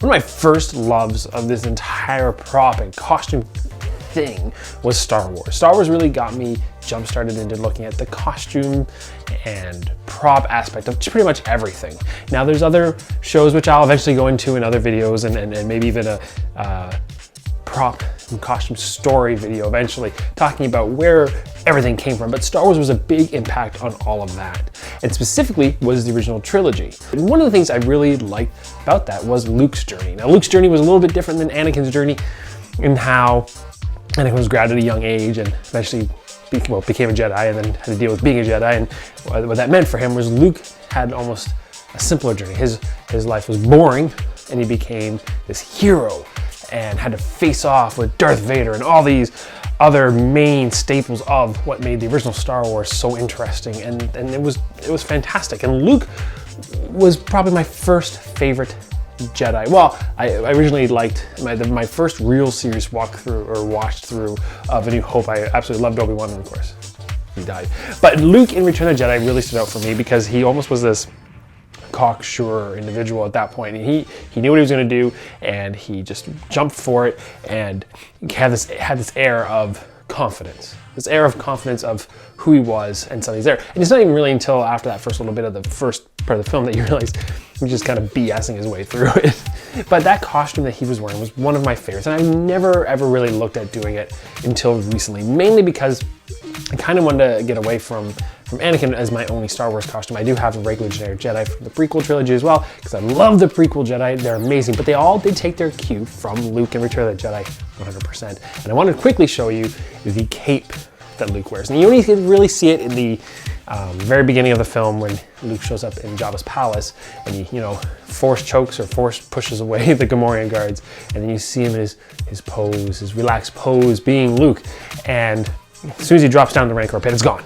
One of my first loves of this entire prop and costume thing was Star Wars. Star Wars really got me jump-started into looking at the costume and prop aspect of pretty much everything. Now there's other shows which I'll eventually go into in other videos and maybe even a prop and costume story video eventually, talking about where everything came from. But Star Wars was a big impact on all of that, and specifically was the original trilogy. And one of the things I really liked about that was Luke's journey. Now Luke's journey was a little bit different than Anakin's journey in how Anakin was grabbed at a young age and eventually became a Jedi, and then had to deal with being a Jedi. And what that meant for him was Luke had almost a simpler journey. His life was boring, and he became this hero and had to face off with Darth Vader and all these other main staples of what made the original Star Wars so interesting. And it was fantastic. And Luke was probably my first favorite Jedi. Well, I originally liked my first real series watched through of A New Hope. I absolutely loved Obi-Wan, and of course he died. But Luke in Return of the Jedi really stood out for me because he almost was this cocksure individual at that point. And he knew what he was going to do, and he just jumped for it, and had this air of confidence. This air of confidence of who he was and something's there. And it's not even really until after that first little bit of the first part of the film that you realize he's just kind of BSing his way through it. But that costume that he was wearing was one of my favorites, and I've never ever really looked at doing it until recently, mainly because I kind of wanted to get away from Anakin as my only Star Wars costume. I do have a regular generic Jedi from the prequel trilogy as well, because I love the prequel Jedi. They're amazing, but they all did take their cue from Luke in Return of the Jedi 100%. And I want to quickly show you the cape that Luke wears. And you only can really see it in the very beginning of the film when Luke shows up in Jabba's palace, and he, force chokes or force pushes away the Gamorrean guards, and then you see him in his pose, his relaxed pose, being Luke. And as soon as he drops down the Rancor pit, it's gone.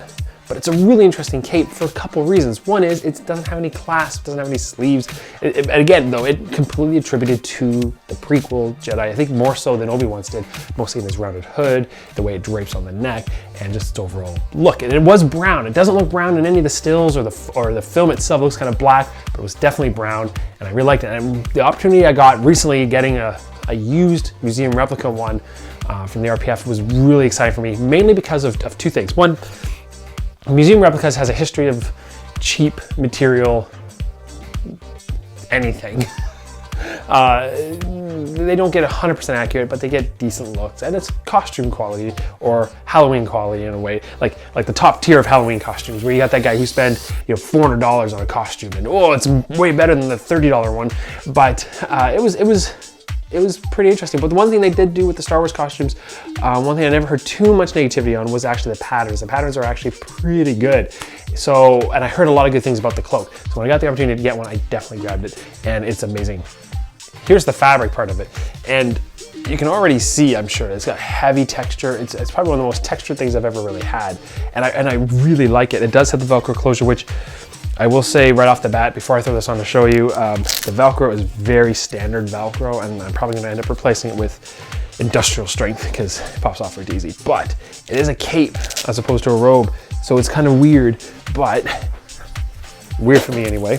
But it's a really interesting cape for a couple of reasons. One is it doesn't have any clasps, doesn't have any sleeves. Again, though, it completely attributed to the prequel Jedi, I think more so than Obi-Wan's did, mostly in this rounded hood, the way it drapes on the neck, and just its overall look. And it was brown. It doesn't look brown in any of the stills or the film itself. It looks kind of black, but it was definitely brown, and I really liked it. And the opportunity I got recently getting a used museum replica one from the RPF was really exciting for me, mainly because of two things. One, museum replicas has a history of cheap material, anything. They don't get 100% accurate, but they get decent looks, and it's costume quality or Halloween quality in a way, like the top tier of Halloween costumes, where you got that guy who spent $400 on a costume, and it's way better than the $30 one. But it was pretty interesting. But the one thing they did do with the Star Wars costumes, one thing I never heard too much negativity on was actually the patterns. The patterns are actually pretty good. So, and I heard a lot of good things about the cloak. So when I got the opportunity to get one, I definitely grabbed it, and it's amazing. Here's the fabric part of it. And you can already see, I'm sure, it's got heavy texture. It's probably one of the most textured things I've ever really had. And I really like it. It does have the Velcro closure, which I will say right off the bat, before I throw this on to show you, the Velcro is very standard Velcro, and I'm probably gonna end up replacing it with industrial strength because it pops off pretty easy. But it is a cape as opposed to a robe, so it's kind of weird, but weird for me anyway.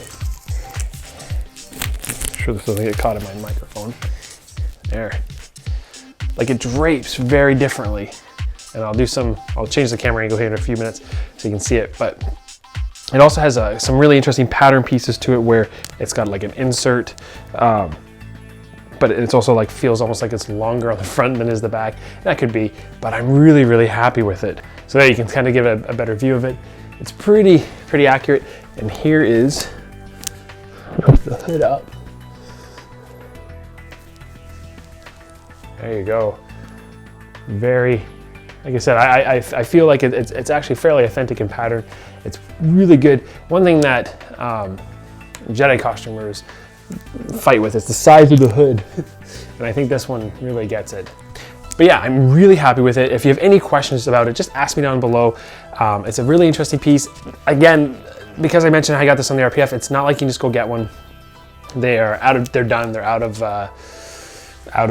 I'm sure this doesn't get caught in my microphone. There. Like, it drapes very differently. And I'll change the camera angle here in a few minutes so you can see it, but it also has some really interesting pattern pieces to it where it's got like an insert, but it's also like feels almost like it's longer on the front than is the back. That could be, but I'm really, really happy with it. So there you can kind of give a better view of it. It's pretty accurate. And here is the hood up. There you go. Very, like I said, I feel like it's actually fairly authentic in pattern. It's really good. One thing that Jedi costumers fight with is the size of the hood. And I think this one really gets it. But yeah, I'm really happy with it. If you have any questions about it, just ask me down below. It's a really interesting piece. Again, because I mentioned I got this on the RPF, it's not like you can just go get one. They're done. They're out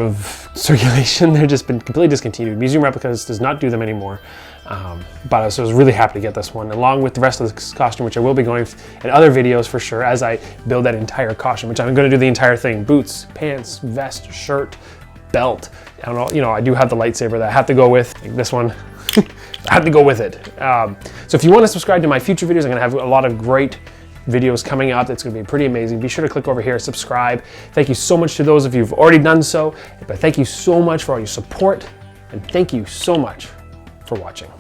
of circulation. They've just been completely discontinued. Museum Replicas does not do them anymore. But so I was really happy to get this one, along with the rest of this costume, which I will be going in other videos for sure as I build that entire costume, which I'm going to do the entire thing: boots, pants, vest, shirt, belt. I don't know, you know, I do have the lightsaber that I have to go with. Like this one, I have to go with it. So if you want to subscribe to my future videos, I'm going to have a lot of great videos coming up. That's going to be pretty amazing. Be sure to click over here, subscribe. Thank you so much to those of you who've already done so. But thank you so much for all your support, and thank you so much for watching.